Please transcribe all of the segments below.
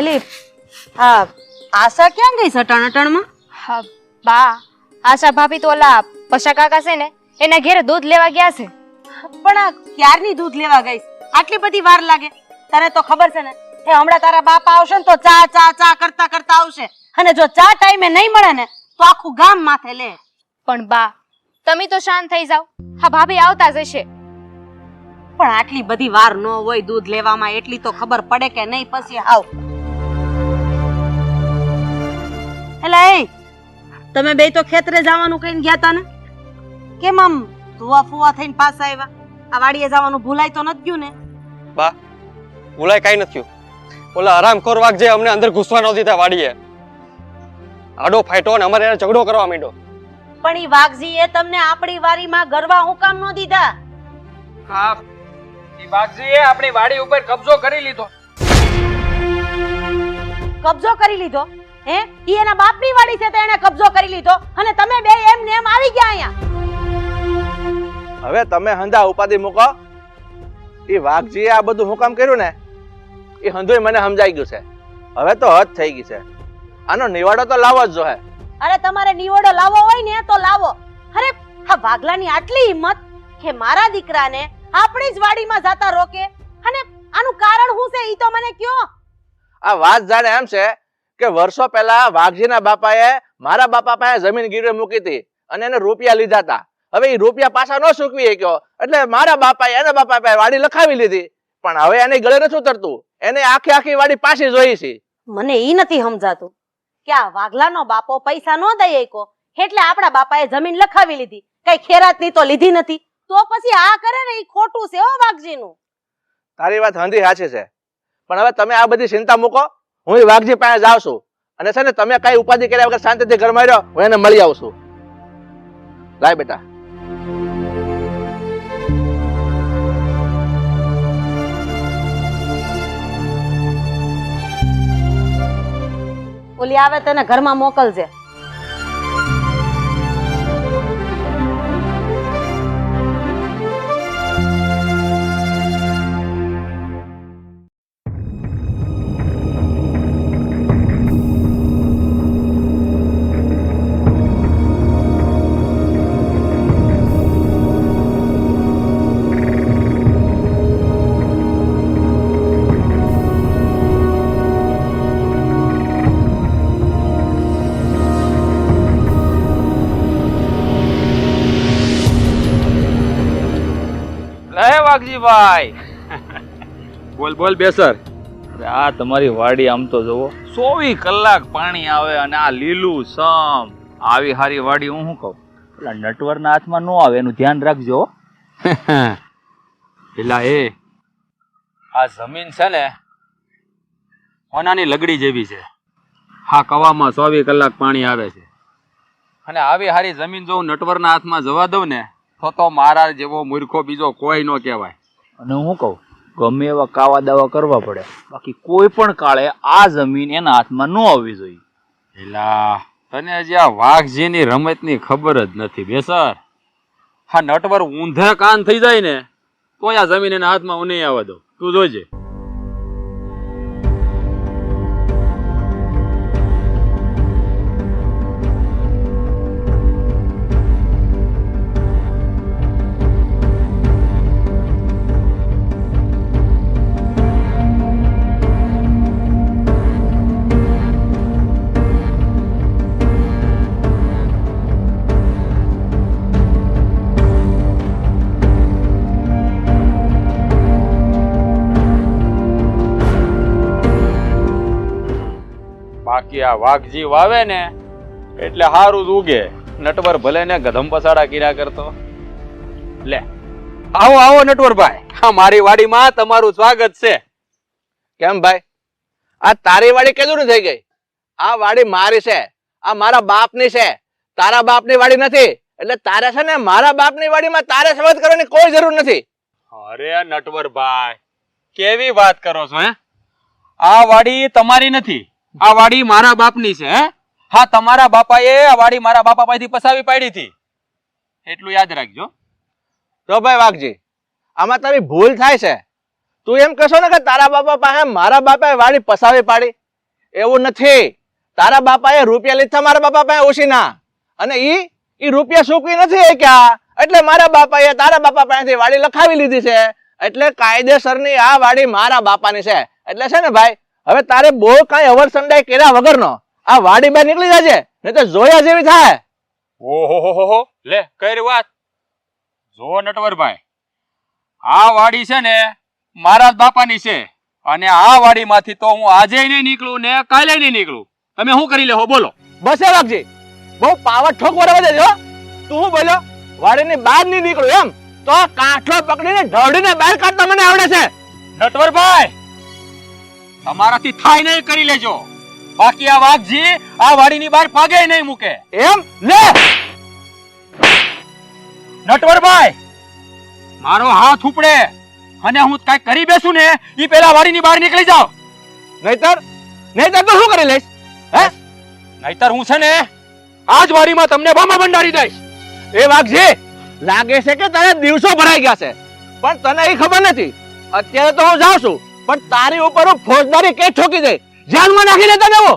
પેલી આ આશા ક્યાં ગઈ સટાણટણમાં? હા બા, આશા ભાભી તો ઓલા પશા કાકા છે ને એના ઘેરે દૂધ લેવા ગયા છે. પણ આ ક્યારની દૂધ લેવા ગઈ? આટલી બધી વાર લાગે? તને તો ખબર છે ને એ હમણાં તારા બાપા આવશે ને તો ચા ચા ચા કરતા કરતા આવશે, અને જો ચા ટાઈમે નહીં મળે ને તો આખું ગામ માથે લે. પણ બા તમે તો શાંત થઈ જાવ, હા ભાભી આવતા જ હશે. પણ આટલી બધી વાર ન હોય દૂધ લેવામાં, એટલી તો ખબર પડે કે નહીં પછી આવ. એલા એ તમે બે તો ખેતરે જવાનું કહીને ગયા તા ને, કેમ આમ ધુઆ ફુવા થઈને પાછા આવ્યા? આ વાડીએ જવાનું ભૂલાય તો નથી ગયું ને? બા ભૂલાય કઈ નથી. ઓલા હરામખોર વાઘ જે અમને અંદર ઘૂસવા ન દીધા વાડીએ, આડો ફાઈટો ને અમારે ઝઘડો કરવા માંડ્યો. પણ ઈ વાઘજી એ તમને આપણી વાડીમાં ગરવા હું કામ ન દીધા? હા, ઈ વાઘજીએ આપણી વાડી ઉપર કબજો કરી લીધો. કબજો કરી લીધો? હે, ઈ એના બાપની વાડી છે તો એને કબજો કરી લીધો, અને તમે બે એમ ને એમ આવી ગયા અહીંયા. હવે તમે હંધા ઉપાધિ મૂકો. ઈ વાઘજીએ આ બધું હું કામ કર્યું ને એ હંધુય મને સમજાઈ ગયું છે. હવે તો હદ થઈ ગઈ છે. આનો નિવાડો તો લાવવો જ જોઈએ. અરે તમારે નિવડો લાવવો હોય ને તો લાવો. અરે આ વાઘલાની આટલી હિંમત કે મારા દીકરાને આપણી જ વાડીમાં જાતા રોકે, અને આનું કારણ શું છે ઈ તો મને કયો. આ વાત જાણે એમ છે કે વર્ષો પહેલા વાઘજીના બાપાએ મારા બાપા પાસે જમીન ગીરવે મૂકી હતી અને એને રૂપિયા લીધા હતા. હવે એ રૂપિયા પાછા ન ચૂકવી શક્યો એટલે મારા બાપાએ એના બાપા પાસે વાડી લખાવી લીધી. પણ હવે એને ગળે નથી ઉતરતું, એને આખી આખી વાડી પાછી જોઈ છે. મને ઈ નથી સમજાતું કે આ વાઘલાનો બાપો પૈસા ન દઈ શક્યો એટલે આપણા બાપાએ જમીન લખાવી લીધી, કઈ ખેરાતની તો લીધી નથી, તો પછી આ કરે ને ઈ ખોટું છે હો વાઘજીનું. તારી વાત હંધી સાચી છે, પણ હવે તમે આ બધી ચિંતા મૂકો. હું વાઘજી પાસે જાઉં છું અને છે ને તમે કઈ ઉપાધિ કર્યા વગર શાંતિથી ઘરમાં રહ્યો. હું એને મળી આવું છું. લાય બેટા. ઓલી આવે તને ઘરમાં મોકલજે. વાઘજીભાઈ બોલ બોલ બેસર. આ તમારી વાડી આમ તો જોવો, 24 કલાક પાણી આવે અને આ લીલું સમ આવી હારી વાડી હું શું કહું, પેલા નટવરના હાથમાં ન આવે એનું ધ્યાન રાખજો. પેલા એ આ જમીન છે ને સોનાની લગડી જેવી છે. હા, કવામાં 24 કલાક પાણી આવે છે અને આવી હારી જમીન જો નટવરના હાથમાં જવા દઉં ને તો મારા જેવો મૂર્ખો બીજો કોઈ ન કહેવાય. અને હું કહું ગમે એવા કાવા દાવા કરવા પડે, બાકી કોઈ પણ કાળે આ જમીન એના હાથમાં ન આવવી જોઈએ. પેલા તને હજી આ વાઘજીની રમતની ખબર જ નથી બેસર. હા, નટવર ઊંધે કાન થઈ જાય ને તો આ જમીન એના હાથમાં હું નહીં આવવા દઉં, તું જોજે. બાકી આ વાઘજી વાવે ને એટલે હારું જ ઉગે. નટવર ભલે ને ગધમ પસાડા કર્યા કરતો. લે આવો આવો નટવરભાઈ, હા મારી વાડીમાં તમારું સ્વાગત છે. કેમ ભાઈ, આ તારી વાડી કેદું થઈ ગઈ? આ વાડી મારી છે, આ મારા બાપની છે, તારા બાપની વાડી નથી. એટલે તારે છે ને મારા બાપની વાડીમાં તારે સંવાદ કરવાની કોઈ જરૂર નથી. અરે નટવરભાઈ કેવી વાત કરો છો? હે, આ વાડી તમારી નથી, આ વાડી મારા બાપની છે. હે, હા તમારા બાપાએ આ વાડી મારા બાપા પાસેથી પસાવી પાડી હતી, એટલું યાદ રાખજો. તો ભાઈ વાઘજી, આમાં તારી ભૂલ થાય છે. તું એમ કહેશો ને કે તારા બાપા પાસે મારા બાપાએ વાડી પસાવી પાડી? એવું નથી. તારા બાપાએ રૂપિયા લીધા મારા બાપા પાસે ઓછીના, અને ઈ રૂપિયા સૂકવી નથી શક્યા, એટલે મારા બાપાએ તારા બાપા પાસેથી વાડી લખાવી લીધી છે. એટલે કાયદેસરની આ વાડી મારા બાપાની છે. એટલે છે ને ભાઈ, હવે તારે બહુ કાંઈ અવરસંડાઈ કર્યા વગરનો આ વાડી બહાર નીકળી જાજે, નહીં તો જોયા જેવી થાય. ઓહો લે કઈ વાત. જો નટવરભાઈ, આ વાડી છે ને મારા જ બાપાની છે, અને આ વાડીમાંથી તો હું આજે નહીં નીકળું ને કાલે નહીં નીકળું. તમે શું કરી લેહો બોલો? બસ એ વાગજી, બહુ પાવર ઠોક વરવા દેજો. તું શું બોલ્યો? વાડીની બહાર નહીં નીકળું એમ? તો કાંઠો પકડીને ઢળીને બહાર કાઢતા મને આવડે છે. નટવરભાઈ, તમારાથી થાય નહીં કરી લેજો, બાકી આ વાઘજી આ વાડીની બહાર પાગે નહીં મૂકે. એમ લે નટવરભાઈ, મારો હાથ ઉપડે અને હું કઈ કરી બેસું ને ઈ પેલા વાડીની બહાર નીકળી જાવ. નહીતર તો શું કરી લઈશ? હે? નહીતર હું છે ને આજ વાડીમાં તમને બામા ભંડારી દઈશ. એ વાઘજી, લાગે છે કે તારા દિવસો ભરાઈ ગયા છે, પણ તને એ ખબર નથી. અત્યારે તો હું જાઉં છું, પણ તારી ઉપર હું ફોજદારી કેસ ઠોકી દઈ, જેલમાં નાખી દેતા દેવો.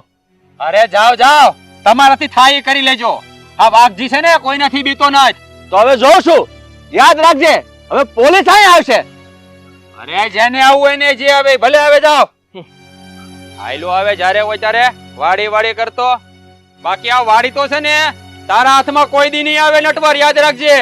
અરે જાઓ જાઓ, તમારાથી થાય એ કરી લેજો. આ વાઘજી છે ને કોઈનાથી બીતો નથી. તો હવે જોઉં છું, યાદ રાખજે, હવે પોલીસ અહીં આવશે. અરે જેને આવું હોય ને જે આવે ભલે આવે, જાઓ. આયલો આવે જ્યારે હોય ત્યારે વાડી વાડી કરતો, બાકી આ વાડી તો છે ને તારા હાથમાં કોઈ દી નહીં આવે. નટવર યાદ રાખજે.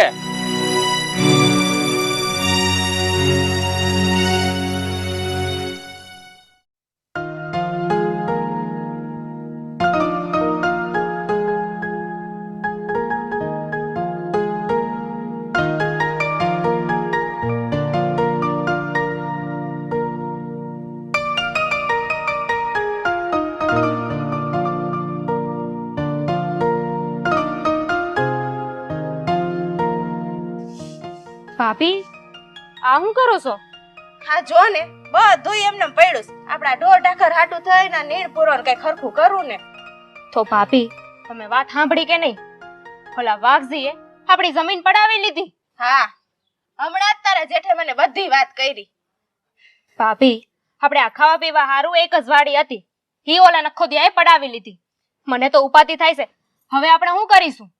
ભાભી, આ શું કરો છો? હા જો ને, બધું એમને પડ્યું છે. આપડા ઢોર ઢાખર હાટું થઈને નીણ પૂરો કઈ ખરખું કરવું ને. તો ભાભી, તમે વાત સાંભળી કે નહીં? ઓલા વાઘજીએ આપણી જમીન પડાવી લીધી. હા, હમણાં જ તારા જેઠે મને બધી વાત કરી. ભાભી, આપણે આ ખાવા પીવા હારું એક જ વાડી હતી, હી ઓલા નખોદિયાએ પડાવી લીધી. મને તો ઉપાધિ થાય છે. હવે આપણે શું કરીશું?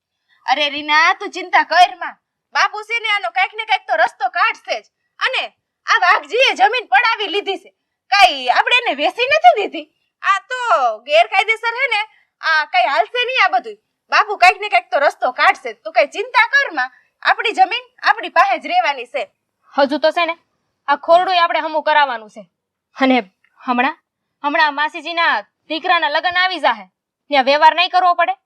અરે રીના, તું ચિંતા કર માં. બાપુ છે ને આનો કઈક ને કઈક તો રસ્તો કાઢશે જ. અને આ વાઘજીએ જમીન પડાવી લીધી છે, કઈ આપણે એને વેચી નથી દીધી. આ તો ગેરકાયદેસર હે ને, આ કઈ હાલશે નહીં આ બધું. બાપુ કઈક ને કઈક તો રસ્તો કાઢશે. તું કઈ ચિંતા કર માં, આપણી જમીન આપણી પાસે જ રહેવાની છે. હજુ તો છે ને આ ખોરડું આપણે હમું કરાવવાનું છે, અને હમણાં માસીજીના દીકરાના લગ્ન આવી જાહે, ત્યાં વ્યવહાર નહીં કરવો પડે.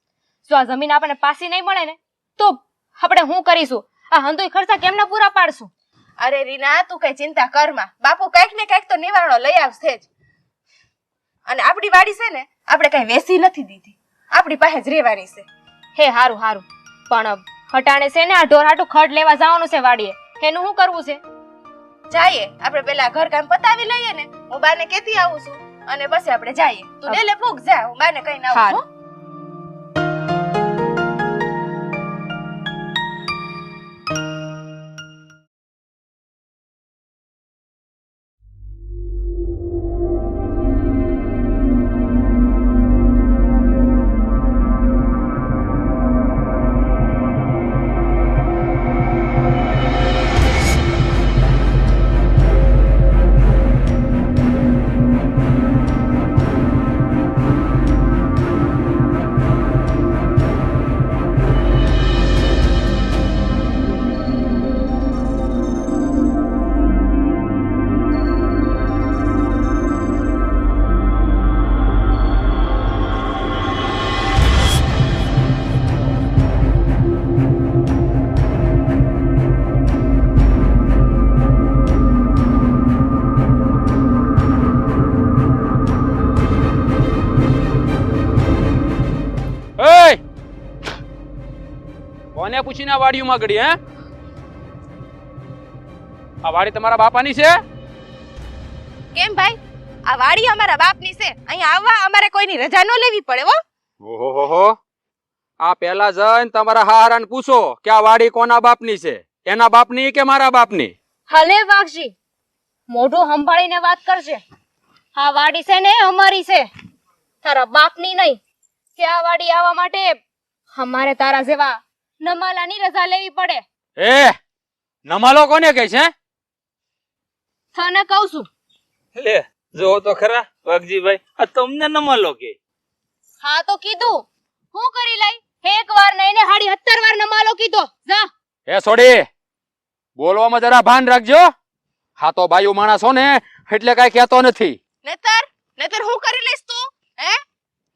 જો આ જમીન આપણને પાછી નહીં મળે ને તો આપણે શું કરીશું? આ હંધુય ખર્ચા કેમના પૂરા પાડશું? અરે રીના, તું કઈ ચિંતા કર માં. બાપુ કઈક ને કઈક તો નિવારણો લઈ આવશે જ. અને આપણી વાડી છે ને આપણે કઈ વેચી નથી દીધી, આપણી પાસે જ રહેવાની છે. હે હારું હારું, પણ હટાણે છે ને આ ઢોર હાટું ખડ લેવા જવાનું છે વાડીએ, એનું શું કરવું છે? જઈએ આપણે પેલા ઘર કામ પતાવી લઈએ ને, હું બાને કેતી આવું છું, અને પછી આપણે જઈએ. તું ડેલે ફૂગ જા, હું બાને કઈ આવું છું. કોને પૂછીને આ વાડીમાં ગળી? હે, આ વાડી તમારા બાપાની છે? કેમ ભાઈ, આ વાડી અમારા બાપની છે. અહીંયા આવવા અમારે કોઈની રજા ન લેવી પડે હો. ઓહો, આ પેલા જઈને તમારા હારાને પૂછો કે આ વાડી કોના બાપની છે, એના બાપની કે મારા બાપની? હલે વાઘજી, મોઢું સંભાળીને વાત કરશે. આ વાડી છે ને અમારી છે. તારા બાપની નહીં કે આ વાડી આવવા માટે અમારે તારા જેવા નમાલાની રજા લેવી પડે. એ નમાલો કોને કહે છે? તને કહું છું. લે જો તો ખરા વાઘજીભાઈ, આ તમને નમાલો કે? હા તો કીધું હું કરી લઈ. એક વાર નહીં ને 17 વાર નમાલો કીધો. જા. એ છોડી, બોલવામાં જરા ભાન રાખજો. હા તો બાયુ માણસ હો ને એટલે કઈ કહેતો નથી. નતર હું કરી લઈશ તું? હે?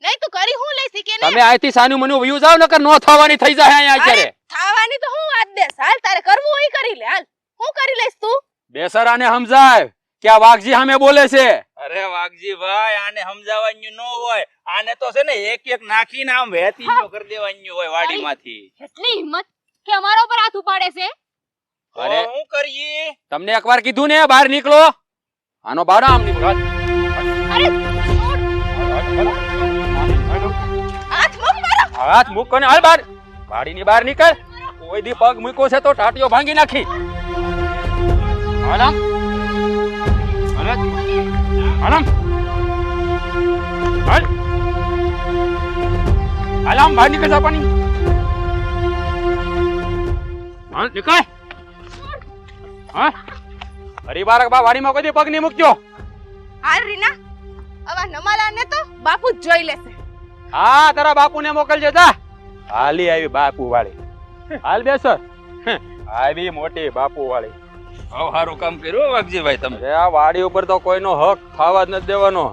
નહીં તું કરી હું લઈશ કે તમે અહીંથી સાનું મનું વયું જાવ નકર નો થવાની થઈ જાય અહીંયા અત્યારે. થાવાની તો હું વાત દે. હાલ તારે કરવું હોય કરી લે. હાલ હું કરી લઈશ તું? બેસરાને સમજાય કે આ વાઘજી સામે બોલે છે. અરે વાઘજીભાઈ, આને સમજાવવાનું ન હોય. આને તો છે ને એક એક નાખીને આમ વેતીઓ કરી દેવાનું હોય વાડીમાંથી. એટલી હિંમત કે અમારા ઉપર હાથ ઉપાડે છે? અરે હું કરીએ? તમને એકવાર કીધું ને બહાર નીકળો. આનો બાર આમ નીકળો. અરે હાથ મૂક મારો. હાથ મૂક ને હાલ બહાર. વાડીની બહાર નીકળ. કોઈ દી પગ મૂક્યો છે તો ટાટીઓ ભાંગી નાખી. હાલ આમ. હાલ આમ. હાલ. હાલ આમ બહાર નીકળ જા પાણી. હાલ નીકળ. હા હરિબારક બા વાડીમાં કોઈ દી પગ નહીં મૂકજો. હાલ રીના, આવા નમાલાને તો બાપુ જ જોઈ લેશે. હા તારા બાપુને મોકલજે જા. હાલી આવી બાપુ વાળી. હાલ બેસર. આવી મોટી બાપુ વાળી. બહુ સારું કામ કર્યું વાઘજીભાઈ તમે. અરે આ વાડી ઉપર તો કોઈનો હક થવા જ નથી દેવાનો.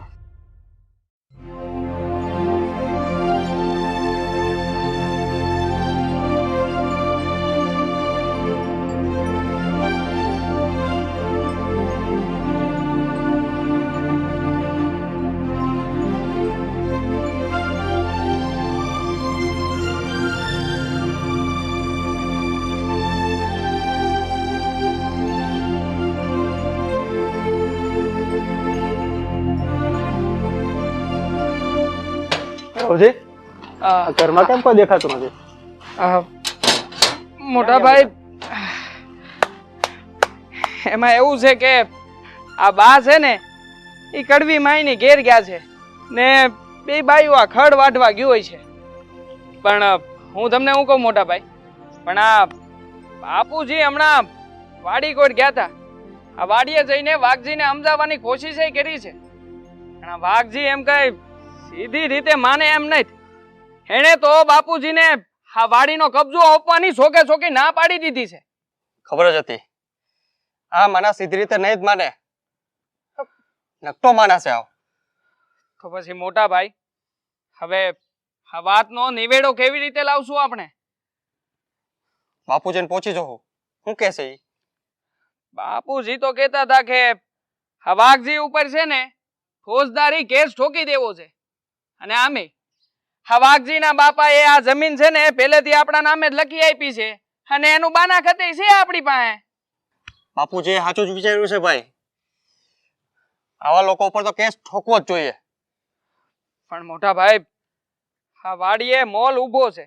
ઘરમાં કેમ કોઈ દેખાતું નથી? મોટા ભાઈ, એમાં એવું છે કે આ બા છે ને એ કડવી માયની ઘેર ગયા છે ને બે બાઈઓ આ ખડ વાઢવા ગયું હોય છે. પણ હું તમને શું કહું મોટા ભાઈ, પણ આ બાપુજી હમણાં વાડી કોટ ગયા હતા. આ વાડીએ જઈને વાઘજીને સમજાવવાની કોશિશ કરી છે. પણ આ વાઘજી એમ કઈ સીધી રીતે માને એમ નહીં. એને તો બાપુજીને આ વાડીનો કબજો આપવાની છોકે છોકી ના પાડી દીધી છે. ખબર જ હતી આ માના સીધી રીતે નહીં જ માને. નકટો માના છે આવ. તો પછી મોટા ભાઈ, હવે આ વાતનો નિવેડો કેવી રીતે લાવશું આપણે? બાપુજીને પહોંચી જવું. શું કહેશે ઈ? બાપુજી તો કહેતા હતા કે આ વાઘજી ઉપર છે ને ફોજદારી કેસ ઠોકી દેવો છે. અને આમે આ વાઘજીના બાપાએ આ જમીન છે ને પહેલેથી આપણા નામે જ લખી આપી છે અને એનું બાના ખાતે છે આપણી પાસે. બાપુજીએ સાચું જ વિચાર્યું છે ભાઈ. આવા લોકો ઉપર તો કેસ ઠોકવો જ જોઈએ. પણ મોટા ભાઈ, આ વાડીએ મોલ ઊભો છે.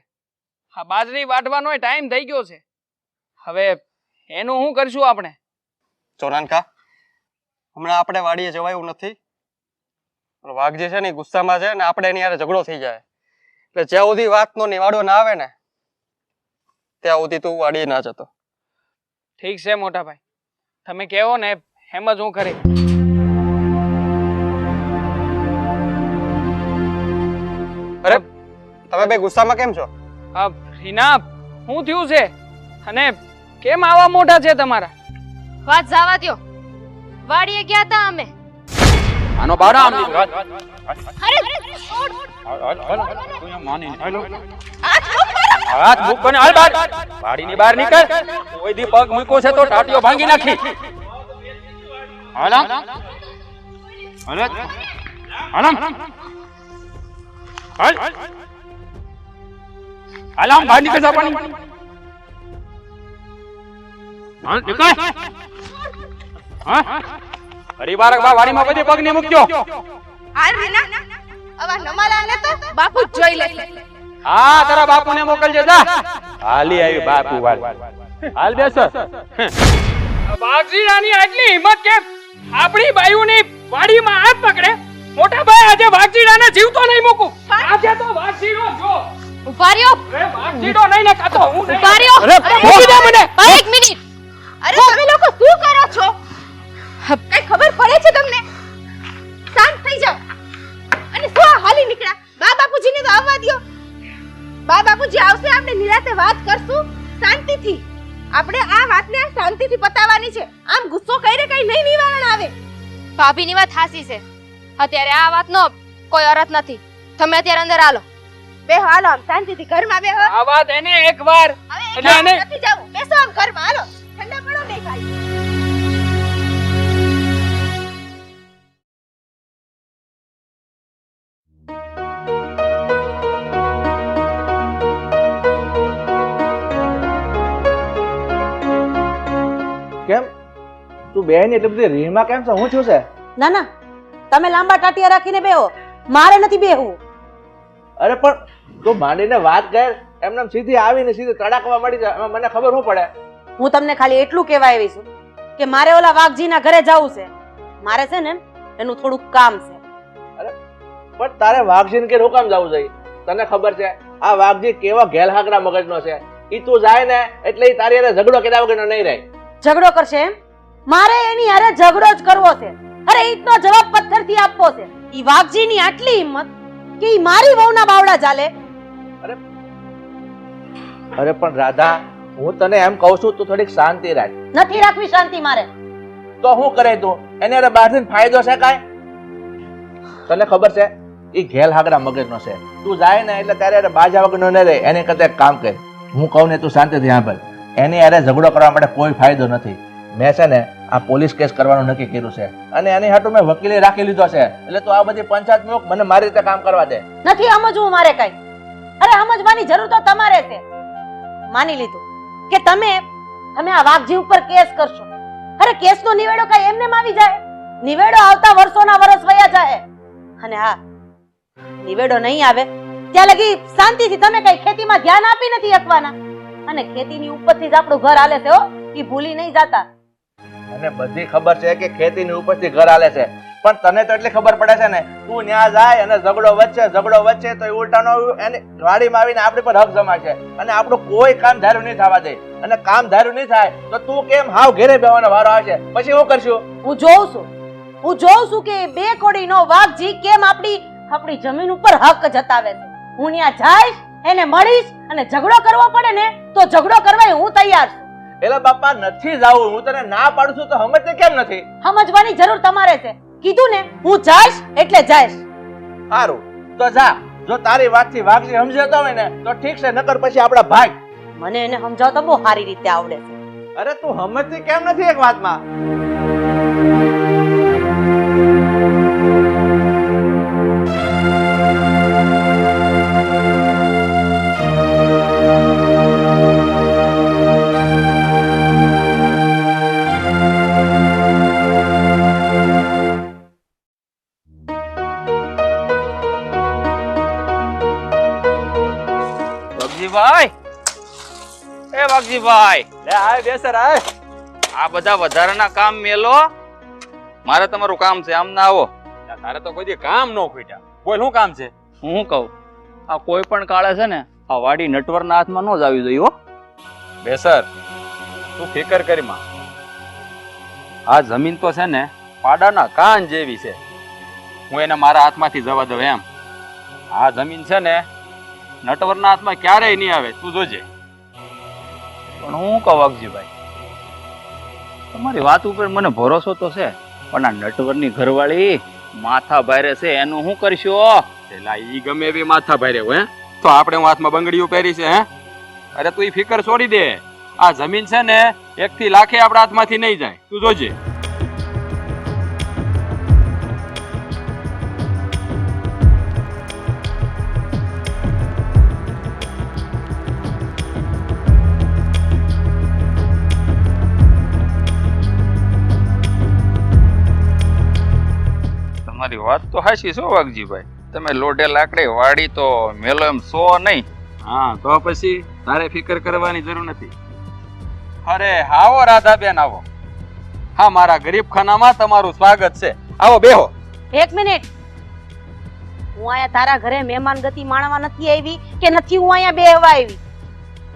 આ બાજરી વાઢવાનો ટાઈમ થઈ ગયો છે. હવે એનું શું કરશું આપણે? ચોરાનકા, હમણાં આપણે વાડીએ જવાયું નથી. વાઘજી છે ને ગુસ્સામાં છે ને આપણે એની હારે ઝઘડો થઈ જાય. એટલે જ્યાં સુધી વાતનો નિવાડો ના આવે ને ત્યાં સુધી તું વાડીએ ના જતો. ઠીક છે મોટા ભાઈ, તમે કહો ને એમ જ હું કરી. અરે તમે બે ગુસ્સામાં કેમ છો? રીના, શું થયું છે અને કેમ આવા મોઢા છે તમારા? વાત જવા દ્યો. વાડીએ ગયા હતા અમે. આનો બારા આમ નીકળ. હાથ મૂક ને હાલ બહાર. વાડીની બહાર નીકળ. કોઈ દી પગ મૂક્યો છે તો ટાટીઓ ભાંગી નાખી. હાલ આમ. હાલ આમ. હાલ. હાલ આમ બહાર નીકળ જા પાણી. હાલ નીકળ. હા હરિબારક બા વાડીમાં કોઈ દી પગ નહીં મૂક્યો. હાલ રીના, આવા નમાલાને તો બાપુ જ જોઈ લેશે. હા તારા બાપુને મોકલજે જા. હાલી આવી બાપુ વાળી. હાલ બેસ. વાઘજી આની આટલી હિંમત કેમ આપણી બાયુની વાડીમાં હાથ પકડે મોટા ભાઈ આજે વાઘજીડાને જીવતો નહીં મૂકું. આજે તો વાઘજીડો જો. ઉભા રહ્યો. અરે વાઘજીડો નહીં ને કાતો હું નહીં. ઉભા રહ્યો. અરે મૂકી દે મને. એક મિનિટ. અરે તમે લોકો શું કરો છો? કઈ ખબર પડે છે તમને? શાંત થઈ જાઓ. અને શું આ હાલી નીકળ્યા? બા બાપુજીને તો આવવા દ્યો. બા બાપુજી આવશે, આપણે નિરાતે વાત કરશું શાંતિથી. આપણે આ વાતને શાંતિથી પતાવવાની છે. આમ ગુસ્સો કરીને કઈ નહીં નિવારણ આવે. ભાભીની વાત હાસી છે. અત્યારે આ વાતનો કોઈ અર્થ નથી. તમે અત્યારે અંદર આલો. બેહો, હાલો આમ શાંતિથી ઘરમાં બેહો. આ વાત એને એકવાર હવે એટલે આને- નથી જાવું. બેસો આમ ઘરમાં, હાલો. ઠંડા પડો બે ભાઈ. કેમ તું બેન એટલી બધી રીમાં કેમ છે? હું છું છે? ના ના, તમે લાંબા ટાટિયા રાખીને બેહો, મારે નથી બેહવું. અરે પણ તું માંડીને વાત કર, એમને સીધી આવીને સીધી તડાકવા મળી જાય, એમાં મને ખબર શું પડે? હું તમને ખાલી એટલું કહેવા આવી છું કે મારે ઓલા વાઘજીના ઘરે જવું છે. મારે છે ને એનું થોડુંક કામ છે. પણ તારે વાઘજીને કે રોકામ જવું જોઈએ? તને ખબર છે આ વાઘજી કેવા ઘેલહાગરા મગજનો છે? ઈ તું જાય ને એટલે ઈ તારી હારે ઝઘડો કર્યા વગરનો નહીં રહે. ઝઘડો કરશે એમ? મારે એની હારે ઝઘડો જ કરવો છે. અરે ઈનો જવાબ પથ્થરથી આપવો છે. ઈ વાઘજીની આટલી હિંમત કે ઈ મારી વહુના બાવડા ચાલે. અરે પણ રાધા, હું તને એમ કહું છું તું થોડીક શાંતિ રાખ. નથી રાખવી શાંતિ મારે. તો શું કરે તું? એને હારે બહારથી ફાયદો છે કાંઈ? તને ખબર છે ઈ ઘેલહાગરા મગજનો છે. તું જાય ને એટલે તારે હારે બાજા વગરનો ન રહે. એને કરતા એક કામ કર, હું કહું ને તું શાંતિથી સાંભળ. એની હારે ઝઘડો કરવા માટે કોઈ ફાયદો નથી. મેં છે ને આ પોલીસ કેસ કરવાનું નક્કી કર્યું છે અને એની હાટુ મેં વકીલે રાખી લીધો છે. એટલે તું આ બધી પંચાયત મૂક, મને મારી રીતે કામ કરવા દે. નથી સમજવું મારે કઈ. અરે સમજવાની જરૂર તો તમારે છે. માની લીધું કે તમે આ વાઘજી ઉપર કેસ કરશો. અરે કેસનો નિવેડો કઈ એમને આવી જાય? નિવેડો આવતા વર્ષોના વર્ષ વયા જાય. અને હા, નિવેડો નહીં આવે ત્યાં લગી શાંતિથી તમે કઈ ખેતીમાં ધ્યાન આપી નથી શકવાના. અને ખેતીની ઉપરથી જ આપણું ઘર હાલે છે હો, ઈ ભૂલી નહીં જાતા. મને બધી ખબર છે કે ખેતીની ઉપરથી ઘર હાલે છે, પણ તને તો એટલી ખબર પડે છે ને, તું ન્યા જાય અને ઝઘડો વચ્ચે તો એ ઉલટાનો એની વાડીમાં આવીને આપણી પર હક જમાશે અને આપણું કોઈ કામ ધાર્યું નહીં થવા દે. અને કામ ધાર્યું નહીં થાય તો તું કેમ હાવ ઘેરે બેવાનો વારો આવશે? પછી શું કરશું? હું જોઉં છું કે બે કોડીનો વાઘજી કેમ આપણી જમીન ઉપર હક જતાવે છે. હું ત્યાં જઈશ, એને મળીશ અને ઝઘડો કરવો પડે ને તો ઝઘડો કરવા હું તૈયાર છું. એલા બાપા નથી જાવું, હું તને ના પાડું છું તો સમજતી કેમ નથી? સમજવાની જરૂર તમારે છે. કીધું ને હું જઈશ એટલે જઈશ. સારું તો જા. જો તારી વાતથી વાઘજી સમજતો હોય ને તો ઠીક છે, નકર પછી આપડા ભાગ. મને એને સમજાવતા બહુ સારી રીતે આવડે છે. અરે તું સમજતી કેમ નથી એક વાતમાં? વાઘજીભાઈ, એ વાઘજીભાઈ, લે આય બેસર આય. આ બધા વધારાના કામ મેલો. મારે તમારું કામ છે, આમ ના આવો. તારે તો કોઈ દી કામ ન ખૂટ્યા. બોલ શું કામ છે? હું શું કહું, આ કોઈ પણ કાળે છે ને આ વાડી નટવરના હાથમાં ન જ આવી જોઈએ હો. બેસર તું ફિકર કરી માં. આ જમીન તો છે ને પાડાના કાન જેવી છે. હું એને મારા હાથમાંથી જવા દઉં એમ? આ જમીન છે ને નટવરના હાથમાં ક્યારેય નહીં આવે, તું જોજે. પણ હું કહું વાઘજીભાઈ, તમારી વાત ઉપર મને ભરોસો તો છે, પણ આ નટવરની ઘરવાળી માથા ભારે છે, એનું શું કરશો? પેલા ઈ ગમે એવી માથા ભારે હોય તો આપણે હું હાથમાં બંગડીઓ પહેરી છે હે? અરે તું ઈ ફિકર છોડી દે. આ જમીન છે ને 1 થી લાખે આપણા હાથમાંથી નહીં જાય, તું જોજે. તમારી વાત તો હાચી છો વાઘજીભાઈ. તમે લોઢે લાકડે વાડી તો મેલો એમ સો નહીં. હા તો પછી તારે ફિકર કરવાની જરૂર નથી. અરે આવો રાધાબેન આવો. હા, મારા ગરીબ ખાનામાં તમારું સ્વાગત છે. આવો બેહો. એક મિનિટ, હું અહીંયા તારા ઘરે મહેમાન ગતિ માણવા નથી આવી કે નથી હું અહીંયા બેહવા આવી.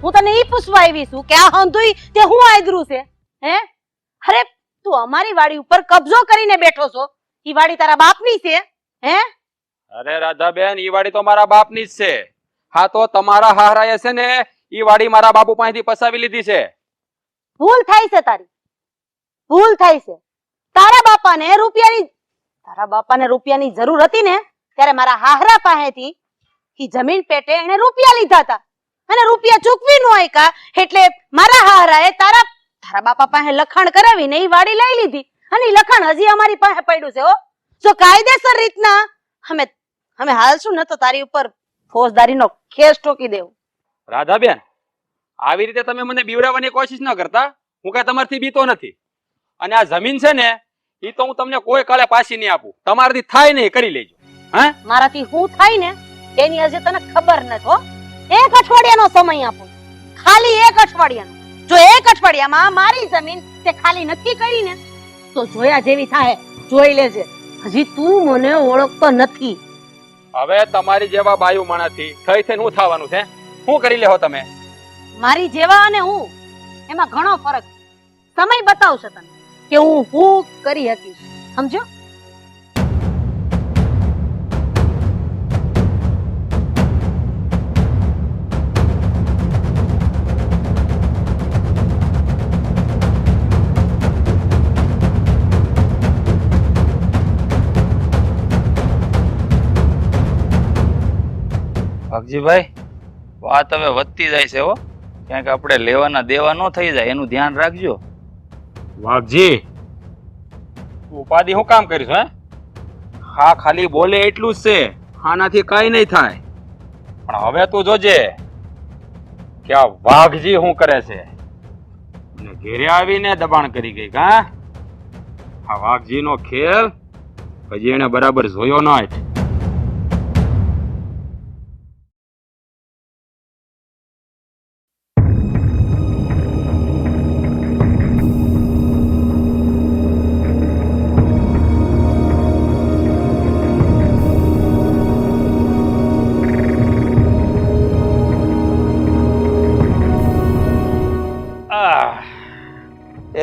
હું તને ઈ પૂછવા આવી છું કે આ હંધુઈ તે હું આદરું છે હે? અરે તું અમારી વાડી ઉપર કબજો કરીને બેઠો છો. ઈ વાડી તારા બાપની છે હે? અરે રાધાબેન, ઈ વાડી તો મારા બાપની જ છે. હા તો તમારા હાહરાએ છે ને ઈ વાડી મારા બાપુ પાસેથી પસાવી લીધી છે. ભૂલ થાય છે તારી, ભૂલ થાય છે. તારા બાપાને રૂપિયાની જરૂર હતી ને ત્યારે મારા હાહરા પાસેથી ઈ જમીન પેટે એને રૂપિયા લીધા હતા અને રૂપિયા ચૂકવી ન આયકા એટલે મારા હાહરાએ તારા બાપા પાસે લખાણ કરાવીને ઈ વાડી લઈ લીધી અને ઈ લખાણ હજી અમારી પાસે પડ્યું છે. હો જો કાયદેસર રીતના અમે હાલશું ને તો તારી ઉપર ફોજદારીનો કેસ ઠોકી દેવું. રાધાબેન, આવી રીતે તમે મને બીવડાવવાની કોશિશ ન કરતા. હું કઈ તમારથી બીતો નથી. અને આ જમીન છે ને ઈ તો હું તમને કોઈ કાલે પાછી નહીં આપું. તમારાથી થાય નહીં કરી લેજો. હા, મારાથી હું થાય ને એની હજી તને ખબર નથી. હો, 1 અઠવાડિયાનો સમય આપો, ખાલી 1 અઠવાડિયાનો. જો 1 અઠવાડિયામાં મારી જમીન તે ખાલી નથી કરી ને તો જોયા જેવી થાય. જોઈ લેજે. હજી તું મને ઓળખતો નથી. હવે તમારી જેવા બાયુ માણસથી થઈ થઈને હું થવાનું છે? શું કરી લેહો તમે? મારી જેવા અને હું એમાં ઘણો ફરક છે. સમય બતાવશે તને કે હું કરી શકીશ. સમજો? વાઘજીભાઈ, વાત હવે વધતી જાય છે હો. ક્યાંક આપણે લેવાના દેવા ન થઈ જાય એનું ધ્યાન રાખજો. વાઘજી, તું ઉપાધિ શું કામ કરીશ? હે, હા, ખાલી બોલે એટલું જ છે, આનાથી કઈ નહીં થાય. પણ હવે તું જોજે કે આ વાઘજી શું કરે છે. અને ઘેરે આવીને દબાણ કરી ગઈ. હા, આ વાઘજીનો ખેલ હજી એને બરાબર જોયો ન.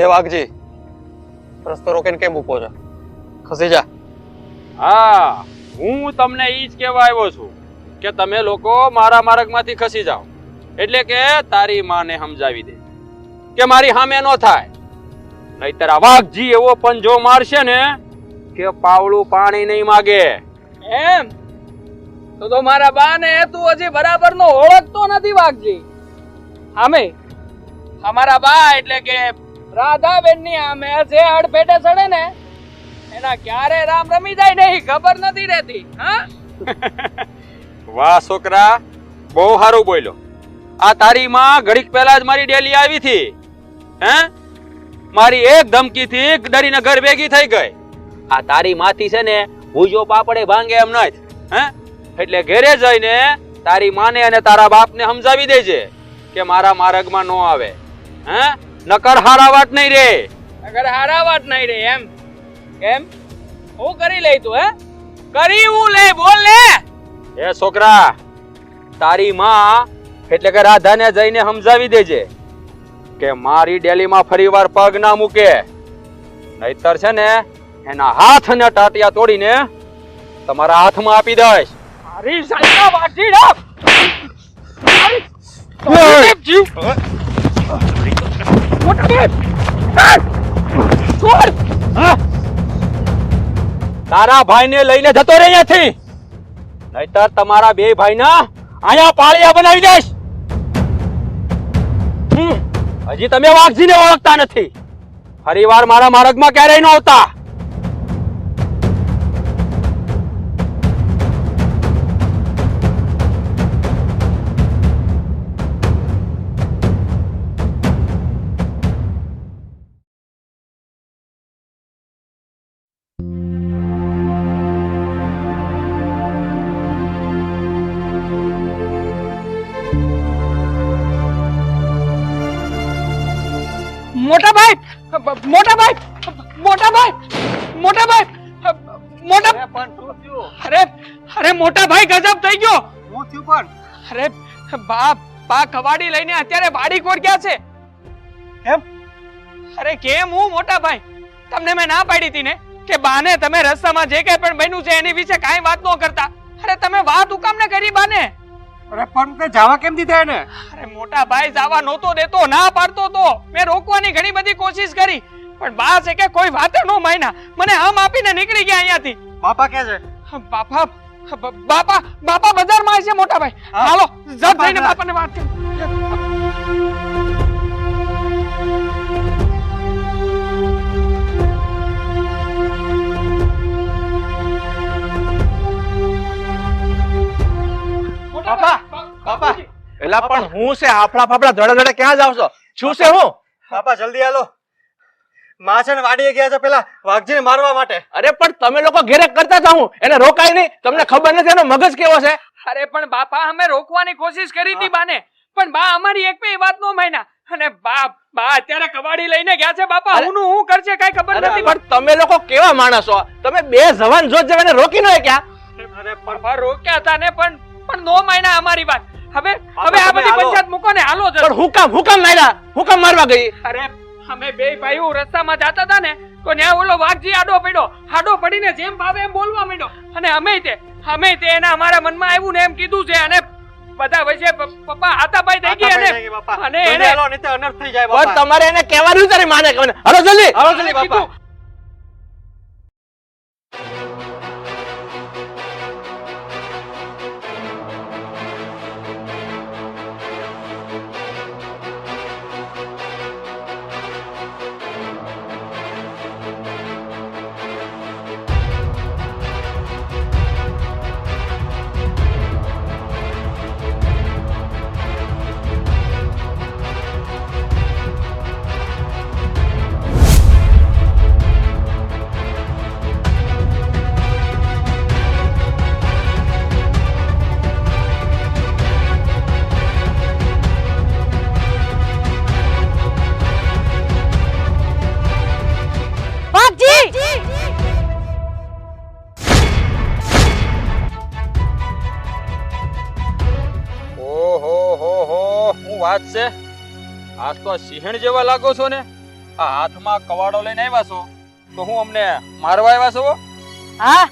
એ વાઘજી, રસ્તો રોકીને કેમ ઊભો છે? ખસી જા. હા, હું તમને ઈ જ કહેવા આવ્યો છું કે તમે લોકો મારા માર્ગમાંથી ખસી જાઓ. એટલે કે તારી માને સમજાવી દે કે મારી સામે ન થાય. નહીતર આ વાઘજી એવો પંજો મારશે ને કે પાવળું પાણી નહીં માગે. એમ તો મારા બાને તું હજી બરાબર નો ઓળખતો નથી વાઘજી. આમે અમારા બા એટલે કે રાધાબેન ની આમે જે હડફેટે ચડે ને એના ક્યારે રામ રમી જાય નહીં ખબર નથી રહેતી. હા, વાહ છોકરા, બહુ સારું બોલ્યો. આ તારી માં ઘડીક પહેલા જ મારી ડેલી આવી હતી. હે, મારી એક ધમકી થી ડરીને ઘર ભેગી થઈ ગઈ. આ તારી માથી છે ને ભૂજો પાપડે ભાંગે એમ નથી. હે, એટલે ઘરે જઈને તારી માને અને તારા બાપને સમજાવી દેજે કે મારા માર્ગમાં ન આવે. હે, નકર હારા વાત નહીં રે. અગર હારા વાત નહીં રે. એમ એમ હું કરી લઈ તું? હે, કરી હું લે, બોલ ને. એ છોકરા, તારી માં એટલે કે રાધાને જઈને સમજાવી દેજે કે મારી ડેલીમાં ફરીવાર પગ ના મૂકે. નહીતર છે ને એના હાથ ને ટાટિયા તોડીને તમારા હાથમાં આપી દઈશ. મારી સાઈના વાટી રાખ. તારા ભાઈને લઈને જતો રહે અહીંયાથી. નહીતર તમારા બે ભાઈના અહીંયા પાળિયા બનાવી દઈશ. હજી તમે વાઘજીને ઓળખતા નથી. ફરીવાર મારા માર્ગમાં ક્યારેય ન આવતા. મોટા ભાઈ, મોટા ભાઈ, મોટા ભાઈ, મોટા ભાઈ, મોટા અરે પણ શું થયું? અરે અરે મોટા ભાઈ ગજબ થઈ ગયો. શું થયું પણ? અરે બા કવાડી લઈને અત્યારે વાડી કોર ગયા છે. કેમ? અરે કેમ હું મોટા ભાઈ, તમને મેં ના પાડી હતી ને કે બાને તમે રસ્તામાં જે કઈ પણ બન્યું છે એની વિશે કાંઈ વાત ન કરતા. અરે તમે વાત હું કામ ને કરી બાને? અરે પણ તે જવા કેમ દીધા એને? અરે મોટા ભાઈ જવા નહોતો દેતો, ના પાડતો તો. મેં રોકવાની ઘણી બધી કોશિશ કરી પણ બા છે કે કોઈ વાતે ન માન્યા. મને આમ આપીને નીકળી ગયા અહીંયાથી. બાપા કે છે? બાપા બાપા બજારમાં આવે છે મોટા ભાઈ. હા. હાલો જપ બાપા થઈને જા. બાપાને વાત કરી. મોટા બાપા, ભાઈ, બાપા. એલા પણ હું છે હાફડા ફાફડા ધડે ધડે ક્યાં જાવ છો? શું છે હું? બાપા જલ્દી હાલો. માં છે ને વાડીએ ગયા છે પેલા વાઘજીને મારવા માટે. અરે પણ તમે લોકો ઘેરે કરતા હતા, હું એને રોકાય નહીં. તમને ખબર નથી એનો મગજ કેવો છે? અરે પણ બાપા અમે રોકવાની કોશિશ કરી હતી બાને, પણ બા અમારી એક બે વાત નો માન્યા. અને બા અત્યારે કવાડી લઈને ગયા છે. બાપા અરે- હું કરશે કઈ ખબર અરે નથી. પણ તમે લોકો કેવા માણસો? તમે બે જવાન જોત જેવા એને રોકી ન ક્યાં? અરે બાપા રોક્યા હતા ને પણ નો માન્યા અમારી વાત. હવે બાપા, હવે આ તમે બધી હાલો. પંચાયત મૂકો ને હાલો પણ જરા. હું કામ માર્યા? હું કામ મારવા ગઈ? અરે અમે બે ભાઈઓ રસ્તામાં જતા હતા ને તો ત્યાં ઓલો વાઘજી આડો પડીને જેમ ભાવે એમ બોલવા માંડ્યો. અને અમે તે એના અમારા મનમાં આવ્યું ને એમ કીધું છે. અને બધા વચ્ચે પપ્પા હાથાપાઈ થઈ ગઈ. હાથાપાઈ થઈ ગઈ, બાપા. અને જલ્દી એને હાલો, નહીં તો અનર્થ થઈ જાય પણ બાપા. તમારે એને કહેવાનું તારી માને કહેવાનું. હાલો જલ્દી. હાલો જલ્દી બાપા. કીધું. વાઘજી! ઓહો હો હો, શું વાત છે? આજ તો સિંહણ જેવા લાગો છો ને. આ હાથમાં કવાડો લઈને આવ્યા છો તો હું અમને મારવા આવ્યા છો? હા,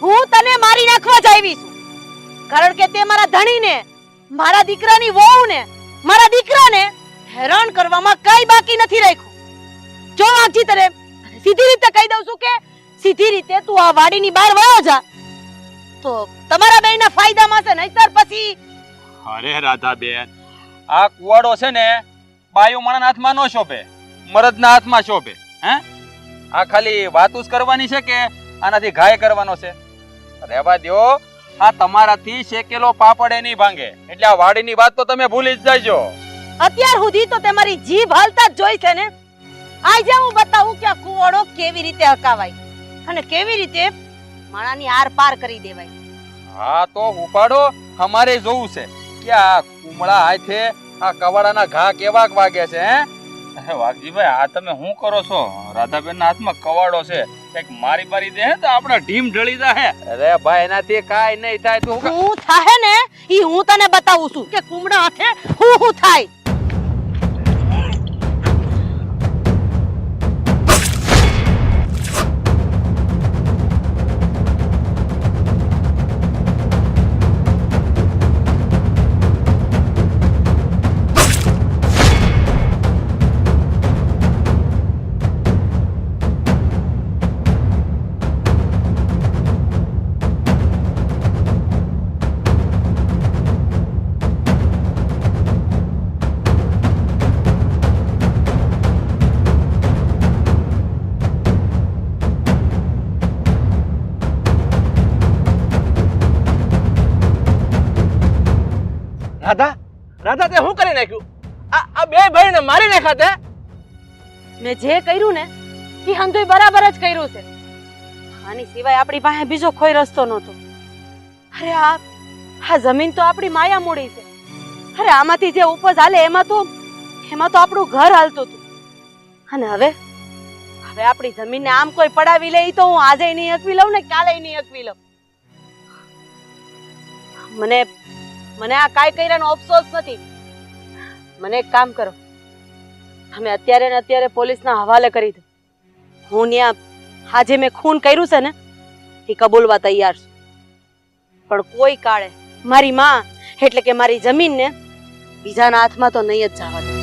હું તને મારી નાખવા જ આવી છું. કારણ કે તે મારા ધણીને, મારા દીકરાની વહુને, મારા દીકરાને હેરાન કરવામાં કઈ બાકી નથી રાખ્યું. જો વાઘજી, તને સીધી રીતે કહી દઉં છું કે સીધી રીતે તું આ વાડીની બહાર વયો જા તો તમારા બેયના ફાયદામાં છે. નહીતર પછી અરે રાધાબેન, આ કુવાડો છે ને બાયું માણસના હાથમાં ન શોભે, મરદના હાથમાં શોભે. હે, આ ખાલી વાતું જ કરવાની છે કે આનાથી ઘાય કરવાનો છે? રહેવા દ્યો. આ તમારાથી શેકેલો પાપડ એ નહીં ભાંગે. એટલે આ વાડીની વાત તો તમે ભૂલી જ જજો. અત્યાર સુધી તો તમારી જીભ હાલતા જ જોઈ છે ને. આજે હું બતાવું કે આ કુવાડો કેવી રીતે હકાવાય અને કેવી રીતે માણાની આર પાર કરી દેવાય. હા તો ઉપાડો, અમારે જોવું છે કે આ કુમળા હાથે આ કવાડાના ઘા કેવા વાગે છે. હે વાઘજીભાઈ, આ તમે શું કરો છો? રાધાબેન ના હાથમાં કવાડો છે, કઈક મારી બારી દે તો આપણા ઢીમ ઢળી જાય. અરે ભાઈ એનાથી કાઈ નહીં થાય. તું હું થાહે ને ઈ હું તને બતાવું છું કે કુમડા હાથે હું થાય. રાધા તે શું કરી નાખ્યું? આ બે ભાઈને મારી નાખ્યા તે? મેં જે કર્યું ને ઈ હંધુય બરાબર જ કર્યું છે. આની સિવાય આપણી પાસે બીજો કોઈ રસ્તો નહોતો. અરે આ જમીન તો આપણી માયા મૂડી છે. અરે આમાંથી જે ઉપજ હાલે એમાં તો આપણું ઘર હાલતું હતું. અને હવે હવે આપણી જમીનને આમ કોઈ પડાવી લે ઈ તો હું આજે નહીં હકવી લઉં ને કાલે નહીં હકવી લઉં. મને મને આ કાંઈ કર્યાનો અફસોસ નથી. મને એક કામ કરો, તમે અત્યારે ને અત્યારે પોલીસના હવાલે કરી દો. હું ત્યાં આજે મેં ખૂન કર્યું છે ને એ કબૂલવા તૈયાર છું, પણ કોઈ કાળે મારી માં એટલે કે મારી જમીનને બીજાના હાથમાં તો નહીં જ જવા દે.